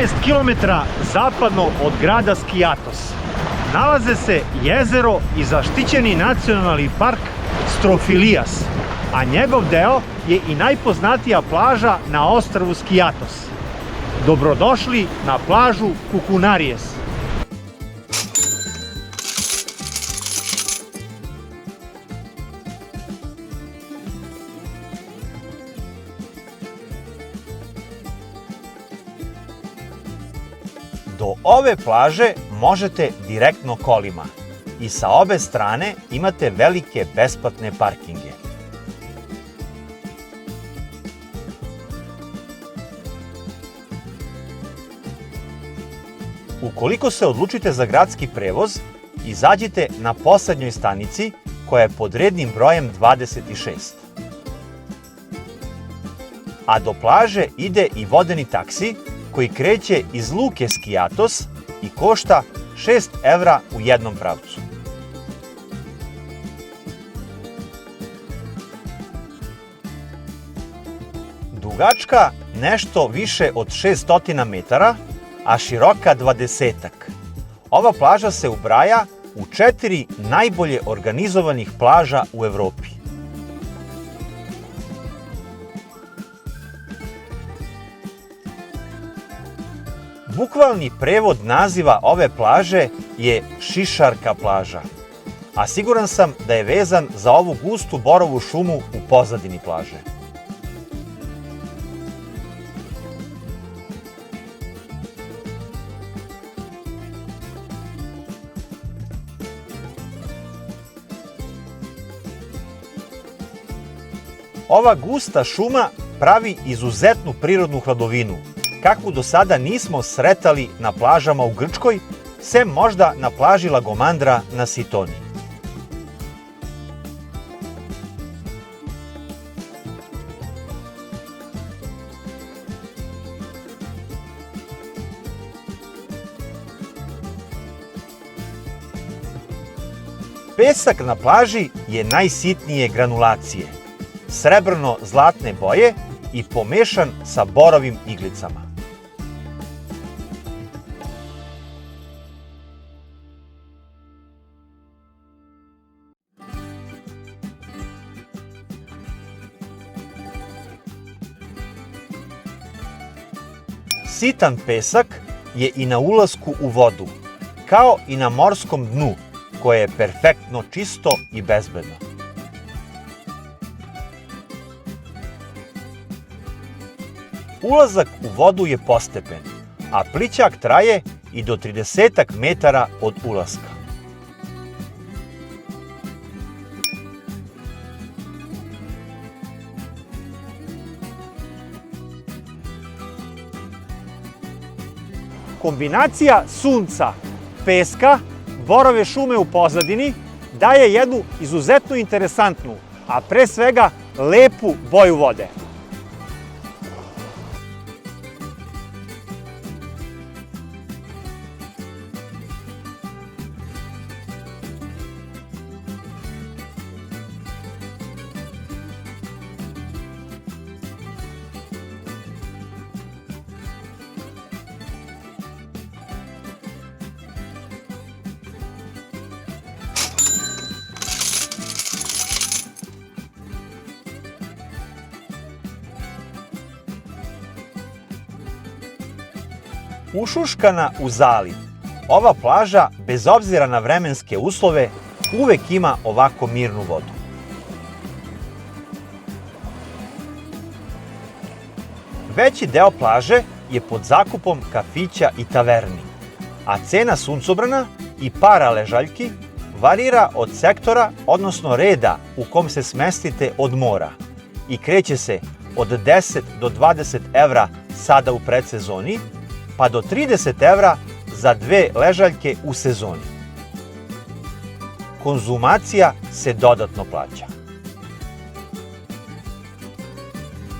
12 km zapadno od grada Skiathos nalaze se jezero i zaštićeni nacionalni park Strofilias, a njegov deo je i najpoznatija plaža na ostrvu Skiathos. Dobrodošli na plažu Kukunaries. Do ove plaže možete direktno kolima i sa obe strane imate velike besplatne parkinge. Ukoliko se odlučite za gradski prevoz, izađite na poslednjoj stanici koja je pod rednim brojem 26. A do plaže ide i vodeni taksi koji kreće iz luke Skiathos i košta 6 evra u jednom pravcu. Dugačka nešto više od 600 metara, a široka 20-ak. Ova plaža se ubraja u 4 najbolje organizovanih plaža u Evropi. Bukvalni prevod naziva ove plaže je Šišarka plaža, a siguran sam da je vezan za ovu gustu borovu šumu u pozadini plaže. Ova gusta šuma pravi izuzetnu prirodnu hladovinu, kakvu do sada nismo sretali na plažama u Grčkoj, sem možda na plaži Lagomandra na Sitoni. Pesak na plaži je najsitnije granulacije, srebrno-zlatne boje i pomešan sa borovim iglicama. Sitan pesak je i na ulasku u vodu, kao i na morskom dnu, koje je perfektno čisto i bezbedno. Ulazak u vodu je postepen, a plićak traje i do 30 metara od ulaska. Kombinacija sunca, peska, borove šume u pozadini daje jednu izuzetno interesantnu, a pre svega lepu boju vode. Ušuškana u zaliv, ova plaža, bez obzira na vremenske uslove, uvek ima ovako mirnu vodu. Veći deo plaže je pod zakupom kafića i taverni, a cena suncobrana i para ležaljki varira od sektora, odnosno reda u kom se smestite od mora i kreće se od 10 do 20 evra sada u predsezoni, pa do 30 evra za 2 ležaljke u sezoni. Konzumacija se dodatno plaća.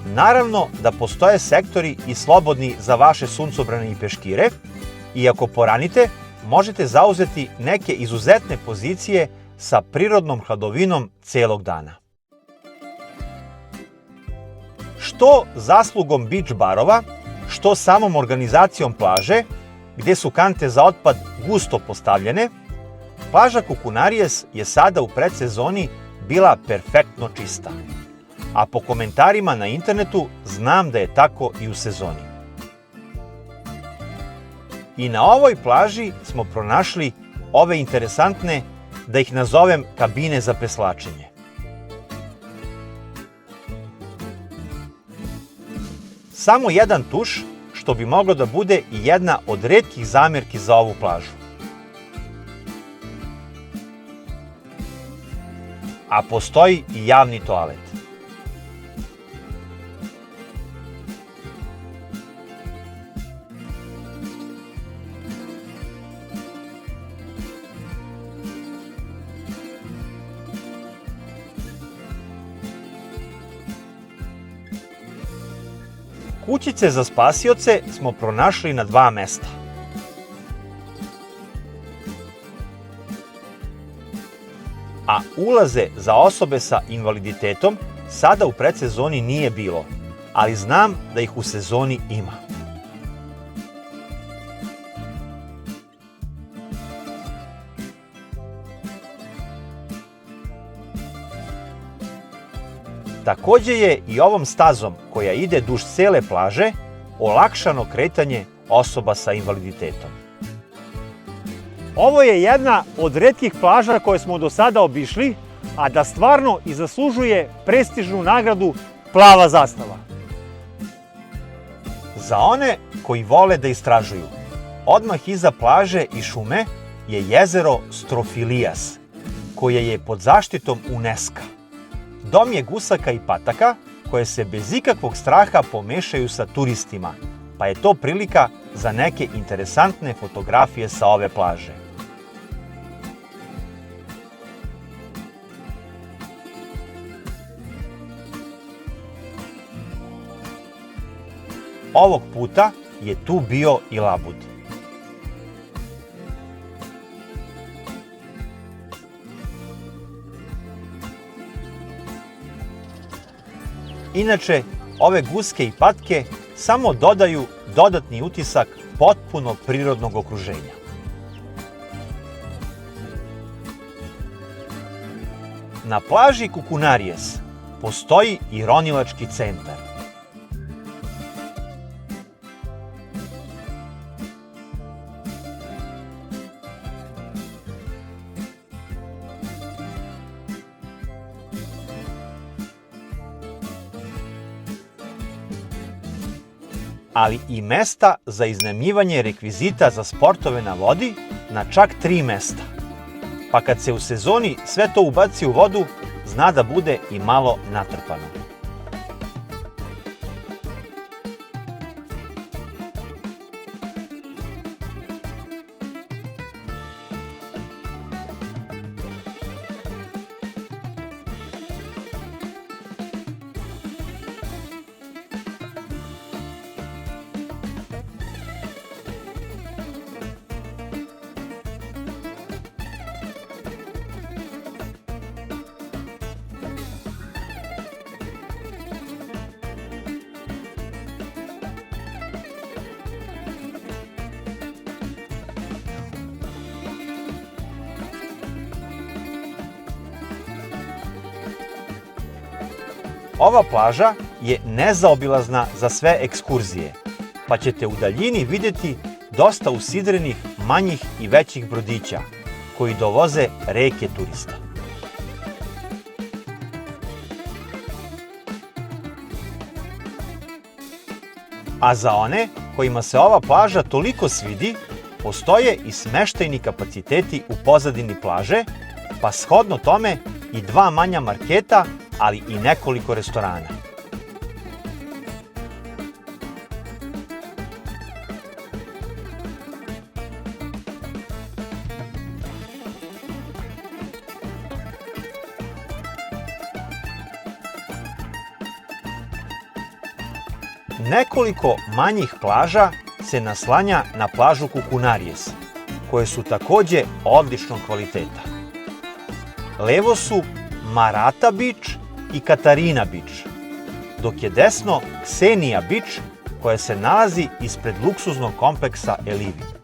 Naravno da postoje sektori i slobodni za vaše suncobrane i peškire i ako poranite, možete zauzeti neke izuzetne pozicije sa prirodnom hladovinom celog dana. Što zaslugom beach barova, što samom organizacijom plaže, gdje su kante za otpad gusto postavljene, plaža Kukunaries je sada u predsezoni bila perfektno čista. A po komentarima na internetu znam da je tako i u sezoni. I na ovoj plaži smo pronašli ove interesantne, da ih nazovem, kabine za preslačenje. Samo jedan tuš, što bi moglo da bude i jedna od retkih zamerki za ovu plažu. A postoji i javni toalet. Kućice za spasioce smo pronašli na 2 mesta. A ulaze za osobe sa invaliditetom sada u predsezoni nije bilo, ali znam da ih u sezoni ima. Takođe je i ovom stazom koja ide duž cele plaže olakšano kretanje osoba sa invaliditetom. Ovo je jedna od retkih plaža koje smo do sada obišli, a da stvarno i zaslužuje prestižnu nagradu Plava zastava. Za one koji vole da istražuju, odmah iza plaže i šume je jezero Strofilijas, koje je pod zaštitom UNESCO. Dom je gusaka i pataka koje se bez ikakvog straha pomešaju sa turistima, pa je to prilika za neke interesantne fotografije sa ove plaže. Ovog puta je tu bio i labud. Inače, ove guske i patke samo dodaju dodatni utisak potpuno prirodnog okruženja. Na plaži Kukunaries postoji i ronilački centar. Ali i mesta za iznajmljivanje rekvizita za sportove na vodi na čak 3 mesta. Pa kad se u sezoni sve to ubaci u vodu, zna da bude i malo natrpano. Ova plaža je nezaobilazna za sve ekskurzije, pa ćete u daljini vidjeti dosta usidrenih manjih i većih brodića koji dovoze reke turista. A za one kojima se ova plaža toliko svidi, postoje i smeštajni kapaciteti u pozadini plaže, pa shodno tome i 2 manja marketa, ali i nekoliko restorana. Nekoliko manjih plaža se naslanja na plažu Kukunaries, koje su takođe odličnog kvaliteta. Levo su Marata Beach i Katarina Beach, dok je desno Xenia Beach, koja se nalazi ispred luksuznog kompleksa Elivi.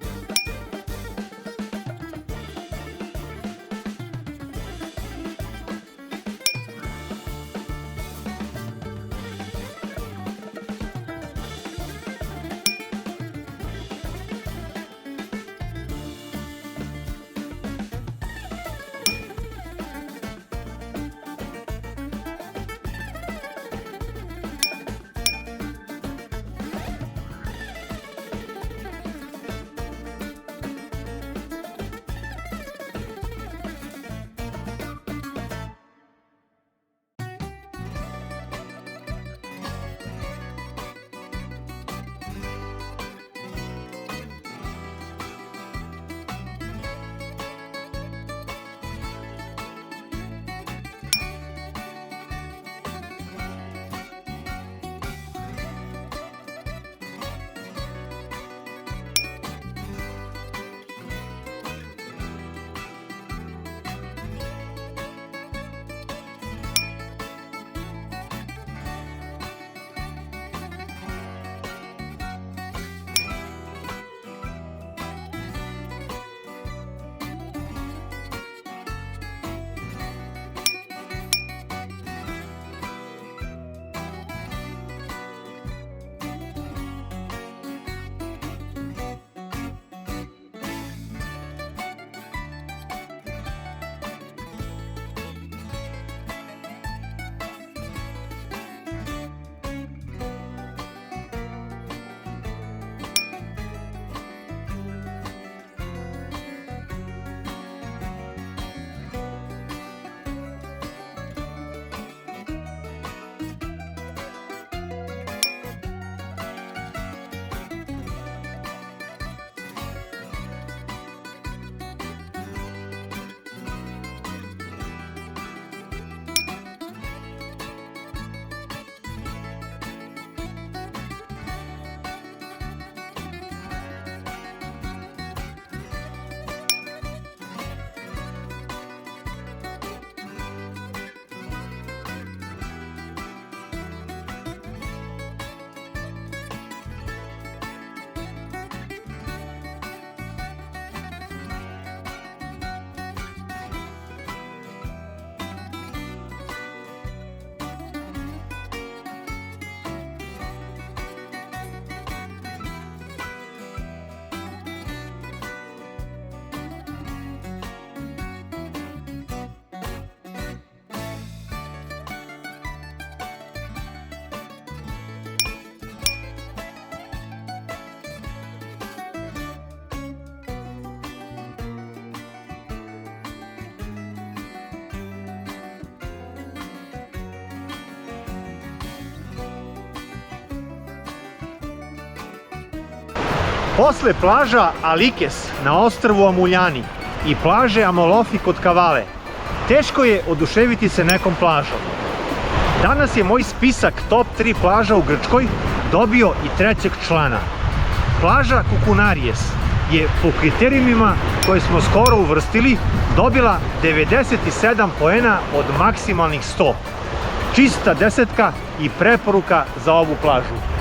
Posle plaža Alikes na ostrvu Amuljani i plaže Amolofi kod Kavale, teško je oduševiti se nekom plažom. Danas je moj spisak top 3 plaža u Grčkoj dobio i trećeg člana. Plaža Koukounarias je po kriterijumima koje smo skoro uvrstili dobila 97 poena od maksimalnih 100. Čista desetka i preporuka za ovu plažu.